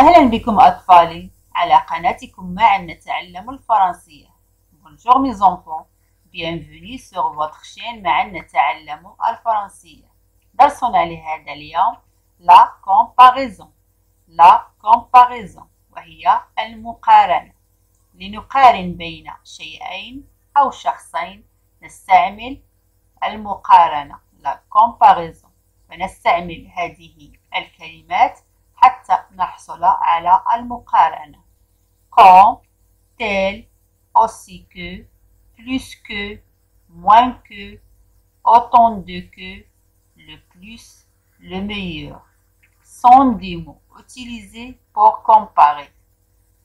أهلا بكم أطفالي على قناتكم معا نتعلم الفرنسية. Bonjour mes enfants, bienvenue sur votre chaîne معا نتعلم الفرنسية. درسنا لهذا اليوم la comparaison وهي المقارنة. لنقارن بين شيئين أو شخصين نستعمل المقارنة la comparaison، فنستعمل هذه الكلمات حتى نحصل على المقارنة. Comme, tel, aussi que, plus que, moins que, autant de que, le plus, le meilleur. Sont des mots utilisés pour comparer.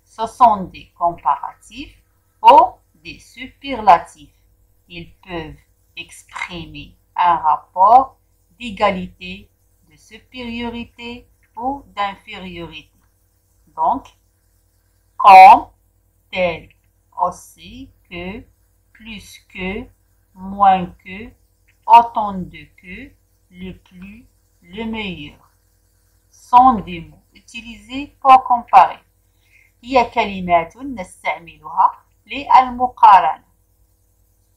Ce sont des comparatifs ou des superlatifs. Ils peuvent exprimer un rapport d'égalité, de supériorité ou d'infériorité. Donc, comme, tel, aussi que, plus que, moins que, autant de que, le plus, le meilleur. Sont des mots utilisés pour comparer. هي كلمات نستعملها للمقارنة.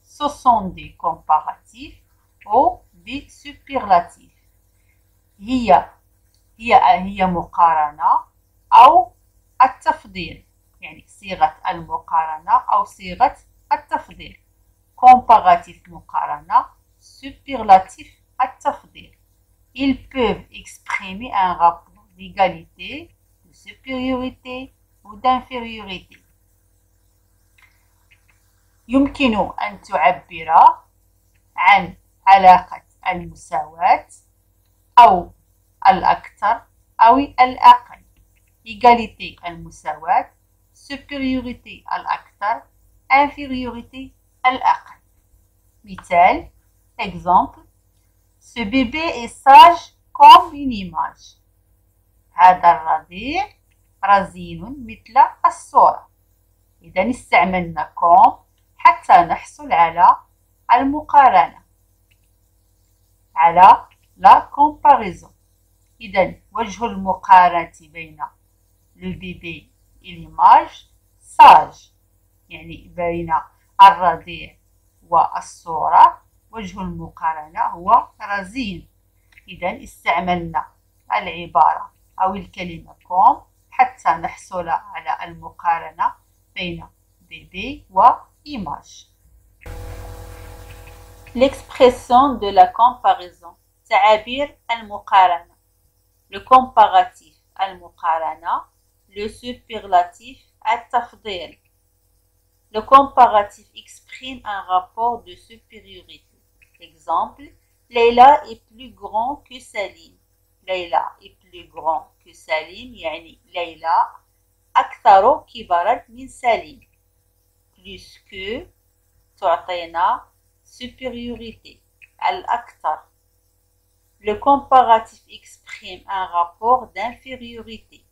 Ce sont des comparatifs ou des superlatifs. هي مقارنة أو التفضيل، يعني صيغة المقارنة أو صيغة التفضيل. comparatif مقارنة، superlatif التفضيل. Ils peuvent exprimer un rapport d'égalité, de supériorité ou d'infériorité. يمكن أن تعبر عن علاقة المساواة أو الأكثر أو الأقل. égalité المساواة، supériorité الأكثر، infériorité الأقل. مثال exemple: ce bébé est sage comme une image. هذا الرضيع رزين مثل الصورة. إذا استعملنا comme حتى نحصل على المقارنة، على la comparaison. إذا وجه المقارنة بين le bébé et l'image sage، يعني بين الرضيع والصورة وجه المقارنة هو رزين. إذا استعملنا العبارة أو الكلمة comme حتى نحصل على المقارنة بين bébé وimage. L'expression de la comparaison، تعابير المقارنة. Le comparatif المقارنة، le superlatif التفضيل. Le comparatif exprime un rapport de supériorité. Exemple: Leïla est plus grand que Salim. Leïla est plus grand que Salim، يعني ليلى أكثر كبرا من سليم. plus que تعطينا supériorité الأكثر. Le comparatif exprime un rapport d'infériorité.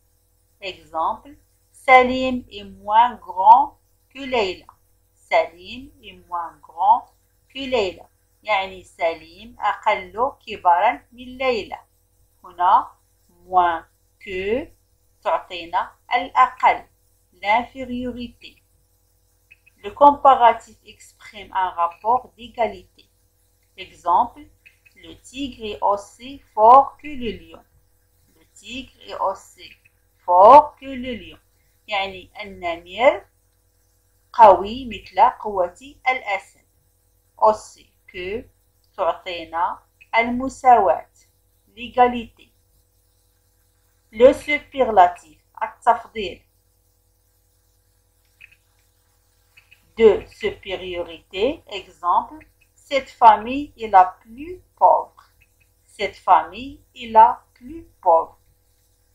Exemple: Salim est moins grand que Leïla. Salim est moins grand que Leïla، يعني سليم أقل كبرا من ليلى. هنا moins que تعطينا الأقل، l'infériorité. Le comparatif exprime un rapport d'égalité. Exemple: le tigre est aussi fort que le lion. Le tigre est aussi fort que le lion، يعني النمر قوي مثل قوة الأسد. aussi que تعطينا المساواة، l'égalité. Le superlatif التفضيل. de supériorité. Exemple: cette famille est la plus pauvre. Cette famille est la plus pauvre.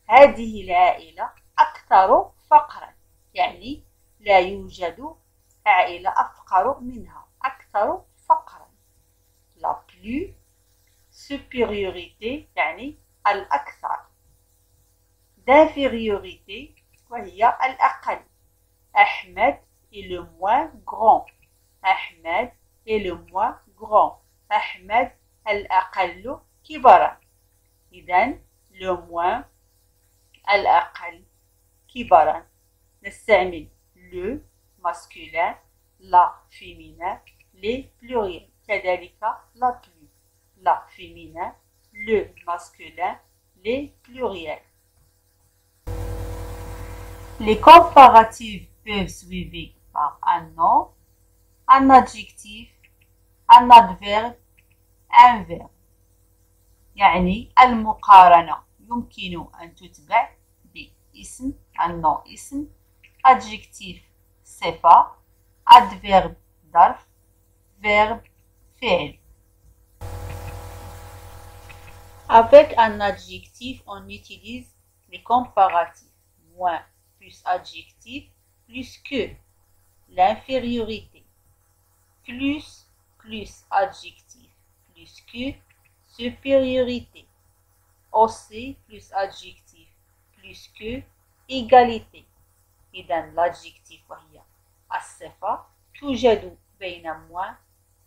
هذه العائلة أكثر فقرا، يعني لا يوجد عائلة أفقر منها، أكثر فقرا. la plus supériorité يعني الأكثر. d'infériorité وهي الأقل. أحمد est le moins grand. أحمد est le moins grand. أحمد الأقل كبرا. إذن le moins الأقل كبارا. نستعمل le masculin, la féminin, les pluriels. كذلك la plus, la féminin, le masculin, les pluriels. Les comparatifs peuvent suivre par un nom, un adjectif, un adverbe, un verbe. يعني المقارنة يمكن أن تتبع باسم النوع اسم adjectif صفة adverbe ظرف verbe فعل. Avec un adjectif, on utilise les comparatifs moins plus adjectif plus que, l'infériorité, plus adjectif plus que, supériorité, aussi plus adjectif plus que, égalité. إذا l'adjectif وهي الصفة توجد بين moins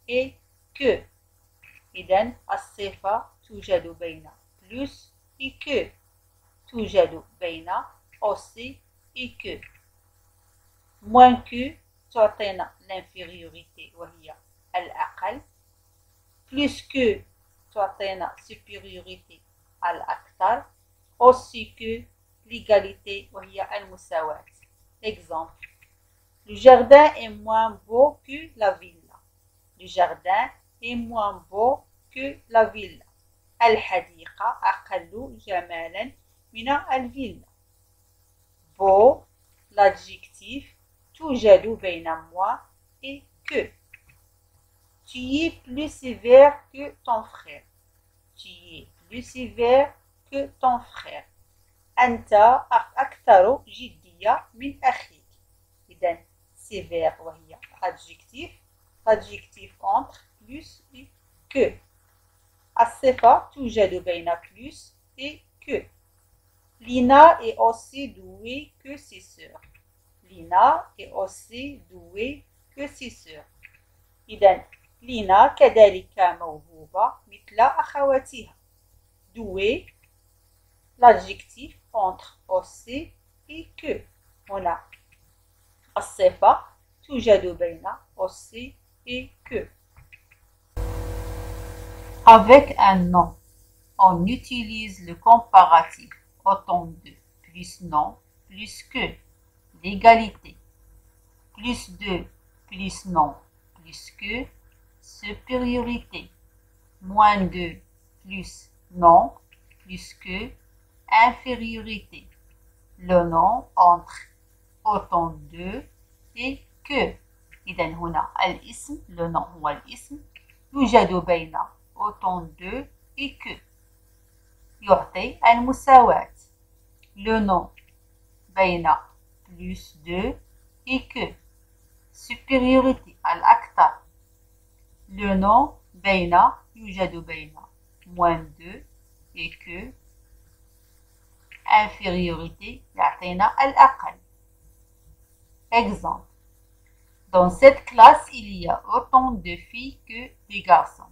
et que. إذا الصفة توجد بين plus et que. توجد بين aussi et que. moins que تعطينا l'infériorité وهي الأقل. plus que تعطينا supériorité الأكثر. aussi que l'égalité وهي المساواة. Exemple. Le jardin est moins beau que la villa. Le jardin est moins beau que la villa. الحديقة أقل جمالا من الفيلا. beau, l'adjectif, توجد بين moi et que. Tu es plus sévère que ton frère. Tu es plus sévère que ton frère. أنت أكثر جدية من أخيك. إذا sévère وهي adjectif, adjectif entre plus et que. الصفة توجد بين plus et que. Lina est aussi douée que ses sœurs. Lina est aussi douée que ses sœurs. إذا لينا كذلك موهوبة مثل أخواتها. douée, l'adjectif entre aussi et que. هنا الصفة توجد بين aussi et que. Avec un nom, on utilise le comparatif autant de plus non plus que. L'égalité. plus de plus non plus que. Supériorité. moins de plus non plus que. Infériorité. Le nom entre autant de et que. إذا هنا الاسم le nom هو الاسم يوجد بين autant de et que. يعطي المساواة. le nom بين plus de et que. supériorité الأكثر. le nom بين يوجد بين moins de et que. infériorité يعطينا الأقل. Exemple. Dans cette classe, il y a autant de filles que de garçons.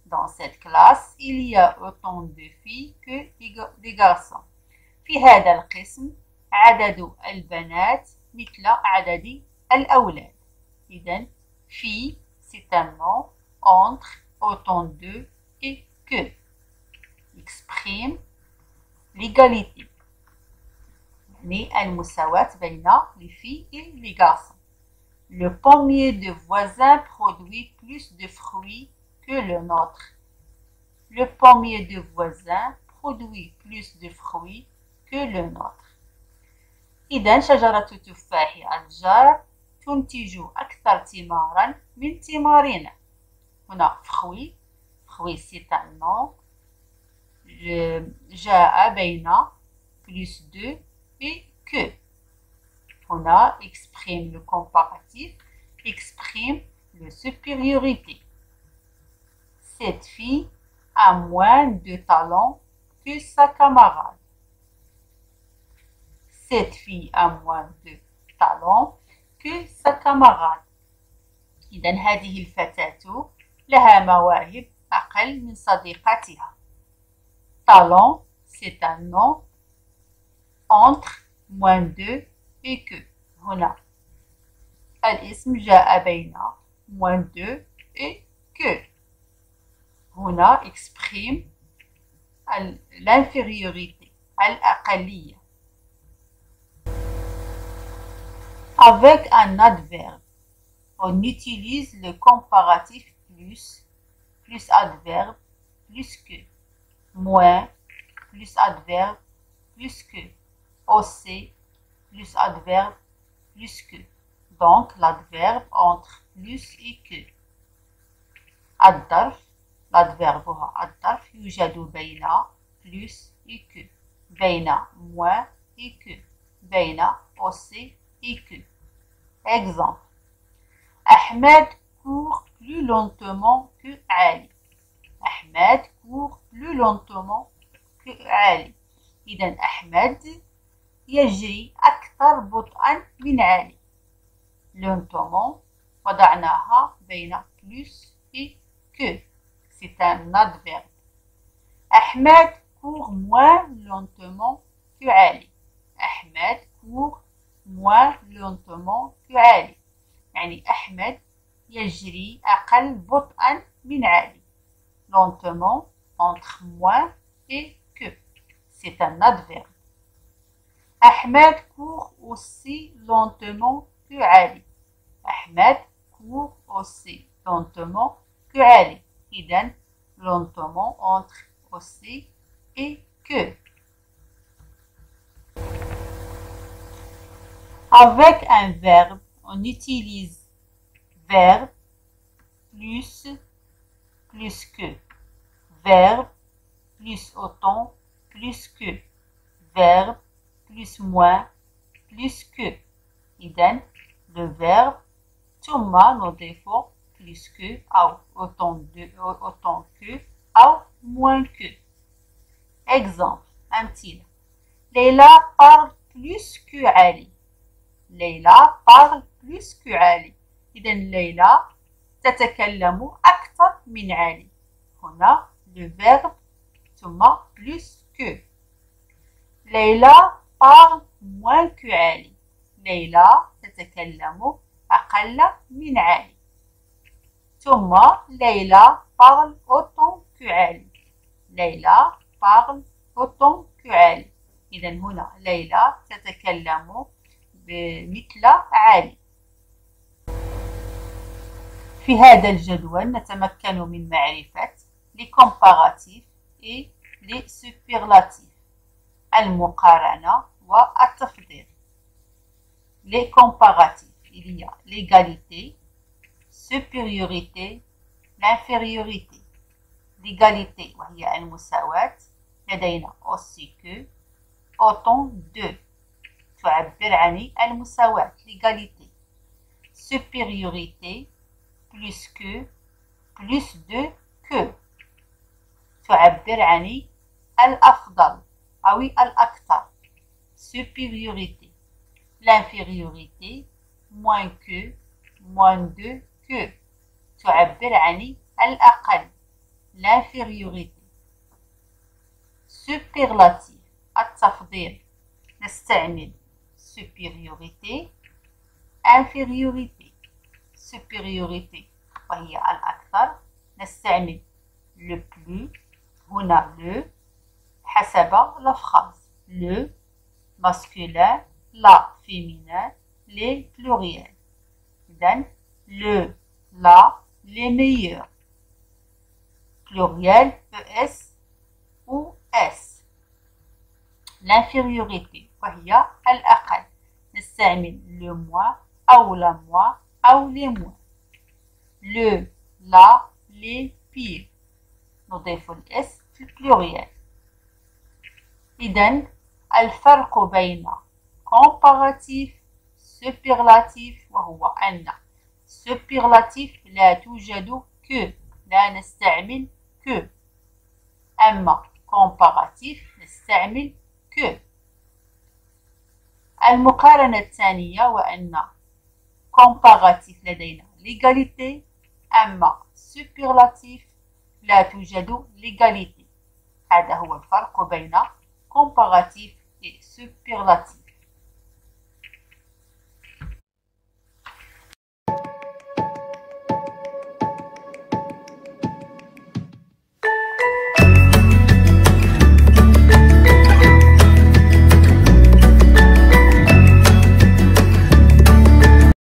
Dans cette classe, il y a autant de filles que de garçons. في هذا القسم عدد البنات مثل عدد الأولاد. إذن fille c'est un nom entre autant de et que. Exprime l'égalité. يعني المساواة بين les filles et les garçons. Le pommier de voisin produit plus de fruits que le nôtre. Le pommier de voisin produit plus de fruits que le nôtre. إذا شجرة تفاح الجار تنتج أكثر ثمارا من ثمارنا. هنا fruit, fruit c'est un nom. جاء بين plus de et que. هنا exprime le comparatif, exprime la supériorité. Cette fille a moins de talent que sa camarade. Cette fille a moins de talent que sa camarade. إذا هذه الفتاة لها مواهب أقل من صديقتها. Talent, c'est un nom entre moins de et que. هنا الاسم جاء بين moins de et que. هنا exprime l'infériorité, الأقلية. Avec un adverbe, on utilise le comparatif plus adverbe, plus que, moins, plus adverbe, plus que, aussi, plus adverbe, plus que. Donc, l'adverbe entre plus et que. الظرف l'adverbe هو الظرف يوجد بين plus et que, بين moins et que, بين aussi et que. Exemple. Ahmed court plus lentement que Ali. Ahmed court plus lentement que Ali. إذا أحمد يجري أكثر بطئا من علي. lentement وضعناها بين plus et que. C'est un adverbe. Ahmed court moins lentement que Ali. Ahmed court moins lentement que Ali. يعني أحمد يجري أقل بطئا من علي. lentement entre moins et que. C'est un adverbe. Ahmed court aussi lentement que Ali. Ahmed court aussi lentement que Ali. إذن lentement entre aussi et que. Avec un verbe, on utilise verbe plus que, verbe plus autant, plus que, verbe plus moins, plus que. إذن le verbe ثم نضيف plus que أو autant que أو moins que. Exemple, أمثلة. Leila parle plus que Ali. Leila parle plus que Ali. إذا ليلى تتكلم أكثر من علي. هنا le verbe ثم plus que. ليلى parle moins que علي. ليلى تتكلم أقل من علي. ثم ليلى parle autant que علي. ليلى parle autant que علي. إذا هنا ليلى تتكلم مثل علي. في هذا الجدول نتمكن من معرفة les comparatifs et les superlatifs. المقارنة والتفضيل. Les comparatifs, il y a l'égalité, supériorité, l'infériorité. L'égalité وهي المساواة. لدينا aussi que, autant de تعبر عن المساواة l'égalité. Supériorité plus que, plus de que تعبر عن الأفضل أو الأكثر. Supériorité. L'infériorité moins que, moins de que تعبر عن الأقل. L'infériorité. Superlatif التفضيل نستعمل supériorité, infériorité. supériorité وهي الأكثر نستعمل le plus. هنا le حسب الأفخاذ. le masculin, la féminin, les pluriels. إذن le, la, les meilleurs. pluriel ES ou S. l'infériorité وهي الأقل نستعمل le moins أو la moins أو les moins. le, la, les pires نضيف الاس في البلوريال. إذن الفرق بين comparatif superlatif وهو أن superlatif لا توجد que لا نستعمل que. أما comparatif نستعمل que. المقارنة الثانية وأن comparatif لدينا l'égalité أما superlatif لا توجد l'égalité. هذا هو الفرق بين comparatif et superlatif.